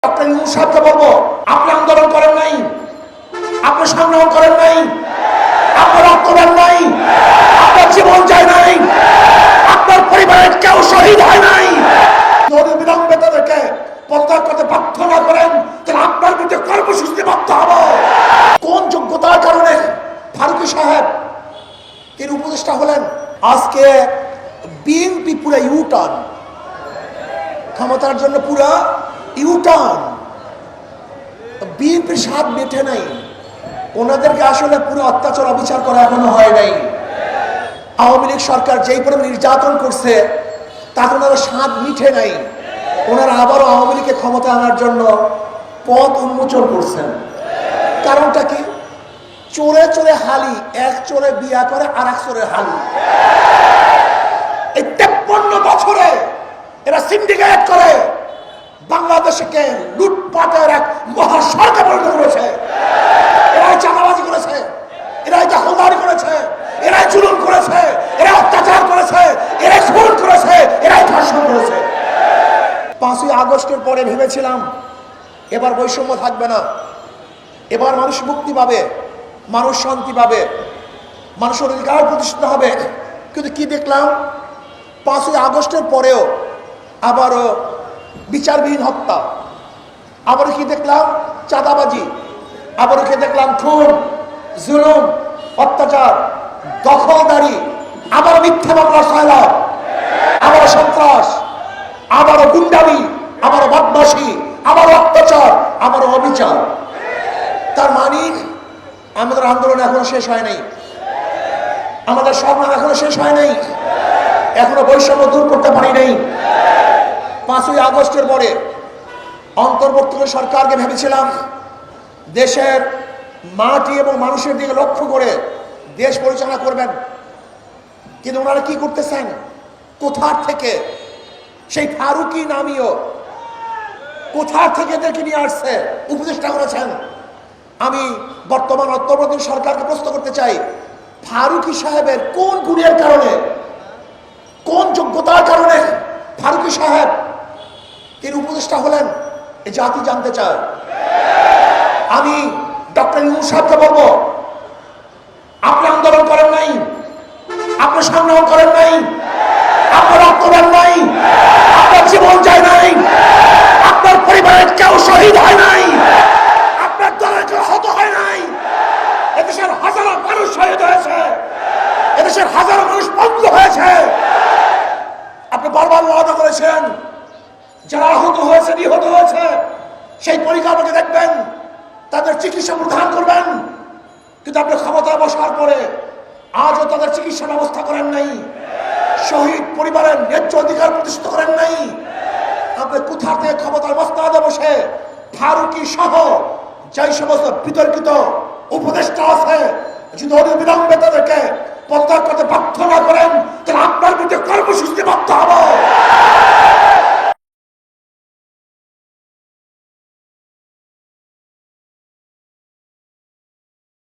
Doctor Yunus সাহেবকে বলবো, আপনি আন্দোলন করেন নাই, আপনি সংগ্রাম করেন নাই, আপনার রক্ত দেন নাই, আপনার জীবন যায় নাই, আপনার পরিবারের কেউ শহীদ হয় নাই। যদি বিলম্বে তাদেরকে পদত্যাগ করতে বাধ্য না করেন, তাহলে আপনার বিরুদ্ধে কর্মসূচিতে বাধ্য হব। কোন যোগ্যতার কারণে ফারুকী সাহেব তিনি উপদেষ্টা হলেন? আজকে বিএনপি পুরো ইউটার্ন, ক্ষমতার জন্য পুরো ইউটার্ন। বিএনপির স্বাদ মেটে নাই, ওনাদেরকে আসলে পুরো অত্যাচার অবিচার করা এখনো হয় নাই। আওয়ামী লীগ সরকার যেই পরিমাণ নির্যাতন করছে তাতে ওনারা স্বাদ মিঠে নাই। ওনারা আবারও আওয়ামী লীগকে ক্ষমতা আনার জন্য পথ উন্মোচন করছেন। কারণটা কি? চোরে চোরে হালি, এক চোরে বিয়া করে আর এক চোরে হালি। এই 53 বছরে এরা সিন্ডিকেট করে বাংলাদেশকে লুটপাটের এক মহাসড়কে পরিণত করেছে। এরাই চাঁদাবাজি করেছে, এরাই দখলদারি করেছে, এরাই জুলুম করেছে, এরাই অত্যাচার করেছে, এরাই খুন করেছে, এরাই ধর্ষণ করেছে। 5ই আগস্টের পরে ভেবেছিলাম এবার বৈষম্য থাকবে না, এবার মানুষ মুক্তি পাবে, মানুষ শান্তি পাবে, মানুষের অধিকার প্রতিষ্ঠিত হবে। কিন্তু কি দেখলাম? 5ই আগস্টের পরেও আবারও বিচারবিহীন হত্যা, আবারও কি দেখলাম? চাঁদাবাজি, আবারও কি দেখলাম? খুন, জুলুম, অত্যাচার, দখলদারি, আবার মিথ্যা মামলার সয়লাব, আবারও সন্ত্রাস, আবারও গুন্ডামি, আবারও বদমাশি, আবারও অত্যাচার, আবারও অবিচার। তার মানে আমাদের আন্দোলন এখনো শেষ হয় নাই, আমাদের সংগ্রাম এখনো শেষ হয় নাই, এখনো বৈষম্য দূর করতে পারি নাই। 5ই আগস্টের পরে অন্তর্বর্তীকালীন সরকারকে ভেবেছিলাম দেশের মাটি এবং মানুষের দিকে লক্ষ্য করে দেশ পরিচালনা করবেন, কিন্তু ওনারা কি করতেছেন? কোথার থেকে সেই ফারুকী নামীয় কোথার থেকে এদেরকে নিয়ে আসছে, উপদেষ্টা করেছেন। আমি বর্তমান অন্তর্বর্তীকালীন সরকারকে প্রশ্ন করতে চাই, ফারুকী সাহেবের কোন গুণের কারণে, কোন যোগ্যতার কারণে ফারুকী সাহেব তিনি উপদেষ্টা হলেন? এই জাতি জানতে চায়। আমি ডক্টর ইউনূস সাহেবকে বলবো, আপনি আন্দোলন করেন নাই, আপনি সংগ্রাম করেন নাই, আপনার রক্ত দেন নাই, আপনার জীবন যায় নাই, আপনার পরিবারের কেউ শহীদ হয় নাই, আপনার দলের কেউ হত হয় নাই। এদেশের হাজারো মানুষ শহীদ হয়েছে, এদেশের হাজারো মানুষ বন্ধ হয়েছে। আপনি বারবার ওয়াদা করেছেন যারা আহত হয়েছে, নিহত হয়েছে, সেই পরিকাঠামোকে দেখবেন, তাদের চিকিৎসা প্রদান করবেন। কিন্তু আপনি ক্ষমতায় বসার পরে আজও তাদের চিকিৎসা ব্যবস্থা করেন নাই, শহীদ পরিবারের ন্যায্য অধিকার প্রতিষ্ঠিত করেন নাই। আপনি কোথা থেকে ক্ষমতার মসনদে বসে ফারুকী সহ যেই সমস্ত বিতর্কিত উপদেষ্টা আছে, যদি অবিলম্বে তাদেরকে পদত্যাগ করতে বাধ্য না করেন, তাহলে আপনার বিরুদ্ধে কর্মসূচিতে বাধ্য হব।